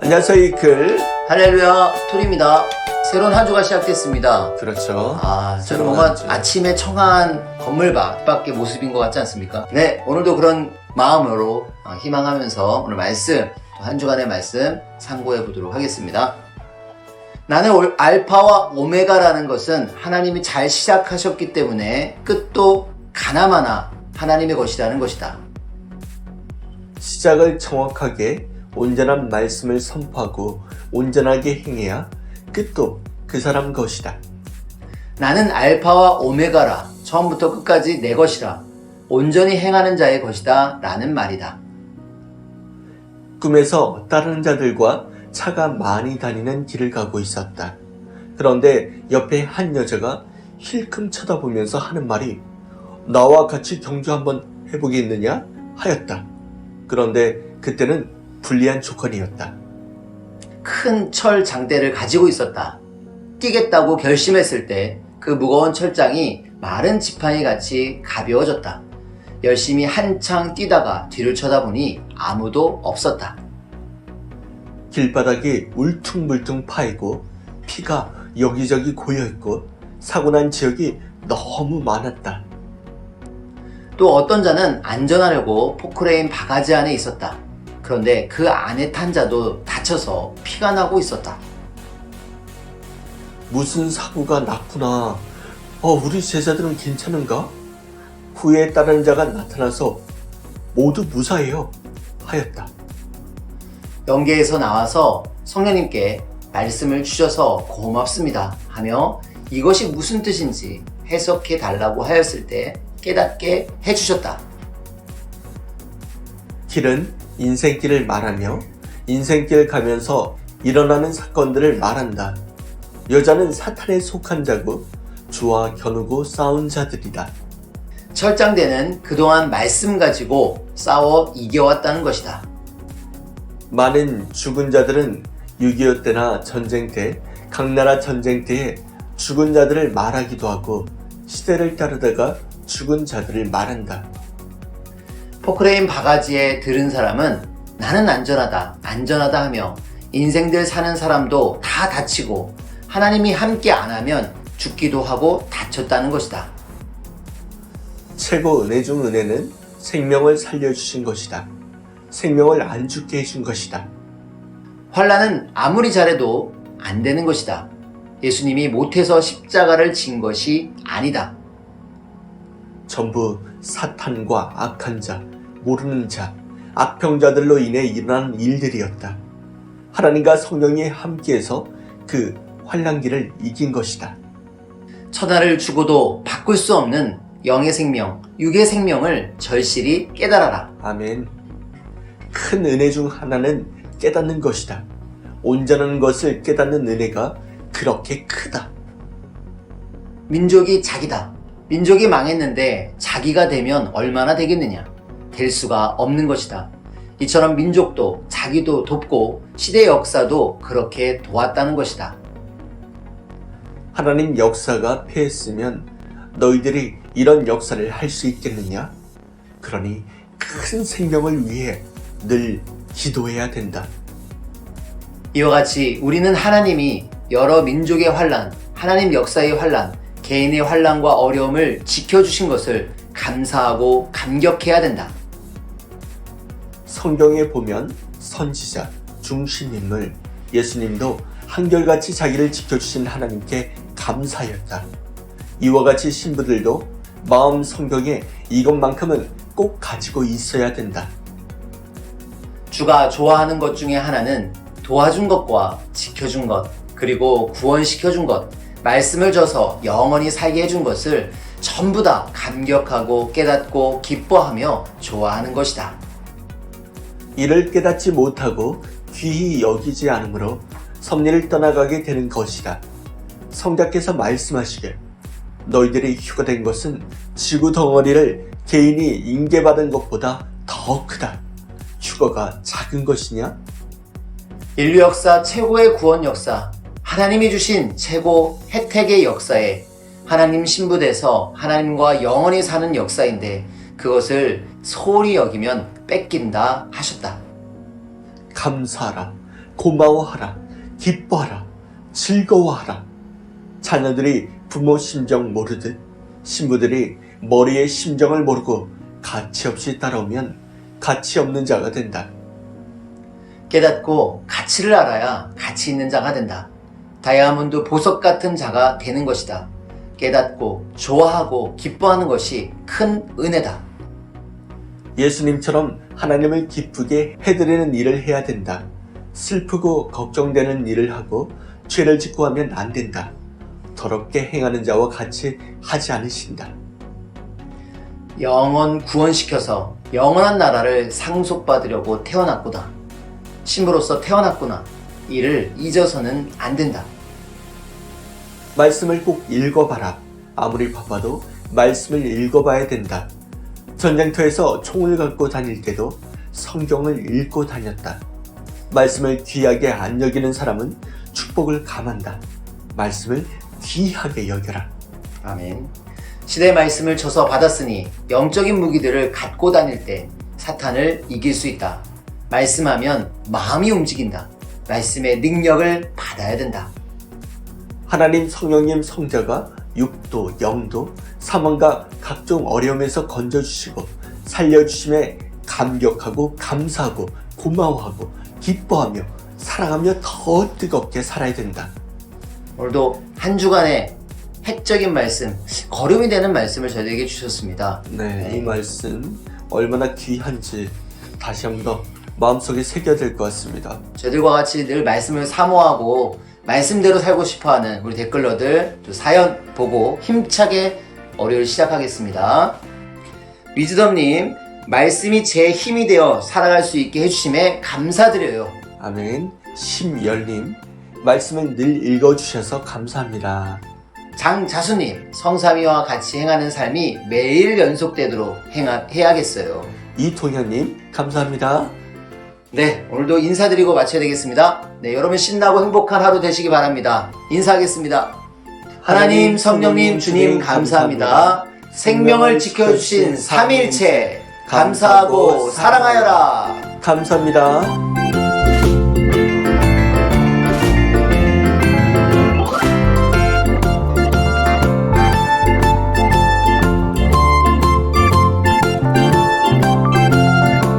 안녕하세요, 이클. 할렐루야, 토리입니다. 새로운 한 주가 시작됐습니다. 그렇죠. 저는 새로운 뭔가 한 주. 아침에 청한 건물밖의 모습인 것 같지 않습니까? 네, 오늘도 그런 마음으로 희망하면서 오늘 말씀, 한 주간의 말씀 참고해 보도록 하겠습니다. 나는 알파와 오메가라는 것은 하나님이 잘 시작하셨기 때문에 끝도 가나마나 하나님의 것이라는 것이다. 시작을 정확하게 온전한 말씀을 선포하고 온전하게 행해야 끝도 그 사람 것이다. 나는 알파와 오메가라. 처음부터 끝까지 내 것이라. 온전히 행하는 자의 것이다. 라는 말이다. 꿈에서 다른 자들과 차가 많이 다니는 길을 가고 있었다. 그런데 옆에 한 여자가 힐끔 쳐다보면서 하는 말이 나와 같이 경주 한번 해보겠느냐? 하였다. 그런데 그때는 불리한 조건이었다. 큰 철 장대를 가지고 있었다. 뛰겠다고 결심했을 때 그 무거운 철장이 마른 지팡이 같이 가벼워졌다. 열심히 한창 뛰다가 뒤를 쳐다보니 아무도 없었다. 길바닥이 울퉁불퉁 파이고 피가 여기저기 고여있고 사고난 지역이 너무 많았다. 또 어떤 자는 안전하려고 포크레인 바가지 안에 있었다. 그런데 그 안에 탄 자도 다쳐서 피가 나고 있었다. 무슨 사고가 났구나. 우리 제자들은 괜찮은가? 후에 다른 자가 나타나서 모두 무사해요. 하였다. 영계에서 나와서 성령님께 말씀을 주셔서 고맙습니다 하며 이것이 무슨 뜻인지 해석해 달라고 하였을 때 깨닫게 해주셨다. 길은 인생길을 말하며 인생길 가면서 일어나는 사건들을 말한다. 여자는 사탄에 속한 자고 주와 겨누고 싸운 자들이다. 철장대는 그동안 말씀 가지고 싸워 이겨왔다는 것이다. 많은 죽은 자들은 6.25 때나 전쟁 때, 각 나라 전쟁 때에 죽은 자들을 말하기도 하고 시대를 따르다가 죽은 자들을 말한다. 포크레인 바가지에 들은 사람은 나는 안전하다, 안전하다 하며 인생들 사는 사람도 다 다치고 하나님이 함께 안 하면 죽기도 하고 다쳤다는 것이다. 최고 은혜 중 은혜는 생명을 살려주신 것이다. 생명을 안 죽게 해준 것이다. 환난은 아무리 잘해도 안 되는 것이다. 예수님이 못해서 십자가를 진 것이 아니다. 전부 사탄과 악한 자, 모르는 자, 악평자들로 인해 일어난 일들이었다. 하나님과 성령이 함께해서 그 환난기를 이긴 것이다. 천하를 주고도 바꿀 수 없는 영의 생명, 육의 생명을 절실히 깨달아라. 아멘. 큰 은혜 중 하나는 깨닫는 것이다. 온전한 것을 깨닫는 은혜가 그렇게 크다. 민족이 자기다. 민족이 망했는데 자기가 되면 얼마나 되겠느냐? 될 수가 없는 것이다. 이처럼 민족도 자기도 돕고 시대 역사도 그렇게 도왔다는 것이다. 하나님 역사가 패했으면 너희들이 이런 역사를 할 수 있겠느냐? 그러니 큰 생명을 위해 늘 기도해야 된다. 이와 같이 우리는 하나님이 여러 민족의 환난, 하나님 역사의 환난, 개인의 환난과 어려움을 지켜주신 것을 감사하고 감격해야 된다. 성경에 보면 선지자, 중심인물, 예수님도 한결같이 자기를 지켜주신 하나님께 감사하였다. 이와 같이 신부들도 마음 성경에 이것만큼은 꼭 가지고 있어야 된다. 주가 좋아하는 것 중에 하나는 도와준 것과 지켜준 것, 그리고 구원시켜준 것, 말씀을 줘서 영원히 살게 해준 것을 전부 다 감격하고 깨닫고 기뻐하며 좋아하는 것이다. 이를 깨닫지 못하고 귀히 여기지 않으므로 섭리를 떠나가게 되는 것이다. 성자께서 말씀하시길 너희들이 휴가된 것은 지구 덩어리를 개인이 인계받은 것보다 더 크다. 휴거가 작은 것이냐? 인류 역사 최고의 구원 역사, 하나님이 주신 최고 혜택의 역사에 하나님 신부돼서 하나님과 영원히 사는 역사인데 그것을 소홀히 여기면 뺏긴다 하셨다. 감사하라. 고마워하라, 기뻐하라, 즐거워하라. 자녀들이 부모 심정 모르듯 신부들이 머리의 심정을 모르고 가치 없이 따라오면 가치 없는 자가 된다. 깨닫고 가치를 알아야 가치 있는 자가 된다. 다이아몬드 보석 같은 자가 되는 것이다. 깨닫고 좋아하고 기뻐하는 것이 큰 은혜다. 예수님처럼 하나님을 기쁘게 해드리는 일을 해야 된다. 슬프고 걱정되는 일을 하고 죄를 짓고 하면 안 된다. 더럽게 행하는 자와 같이 하지 않으신다. 영원 구원시켜서 영원한 나라를 상속받으려고 태어났구나. 신부로서 태어났구나. 이를 잊어서는 안 된다. 말씀을 꼭 읽어봐라. 아무리 바빠도 말씀을 읽어봐야 된다. 전쟁터에서 총을 갖고 다닐 때도 성경을 읽고 다녔다. 말씀을 귀하게 안 여기는 사람은 축복을 감한다. 말씀을 귀하게 여겨라. 아멘. 시대의 말씀을 줘서 받았으니 영적인 무기들을 갖고 다닐 때 사탄을 이길 수 있다. 말씀하면 마음이 움직인다. 말씀의 능력을 받아야 된다. 하나님 성령님 성자가 육도, 영도, 사망과 각종 어려움에서 건져주시고 살려주심에 감격하고 감사하고 고마워하고 기뻐하며 사랑하며 더 뜨겁게 살아야 된다. 오늘도 한 주간의 핵적인 말씀, 거름이 되는 말씀을 저희에게 주셨습니다. 네, 이 말씀 얼마나 귀한지 다시 한번 더 마음속에 새겨야 될 것 같습니다. 저희들과 같이 늘 말씀을 사모하고 말씀대로 살고 싶어하는 우리 댓글러들 사연 보고 힘차게 월요일 시작하겠습니다. 위즈덤님, 말씀이 제 힘이 되어 살아갈 수 있게 해주심에 감사드려요. 아멘. 심열님, 말씀을 늘 읽어주셔서 감사합니다. 장자수님, 성삼위와 같이 행하는 삶이 매일 연속되도록 해야겠어요. 이동현님, 감사합니다. 네, 오늘도 인사드리고 마쳐야 되겠습니다. 네, 여러분 신나고 행복한 하루 되시기 바랍니다. 인사하겠습니다. 하나님, 성령님, 주님 감사합니다. 생명을 지켜주신 삼위일체 감사하고 사랑하여라. 감사합니다.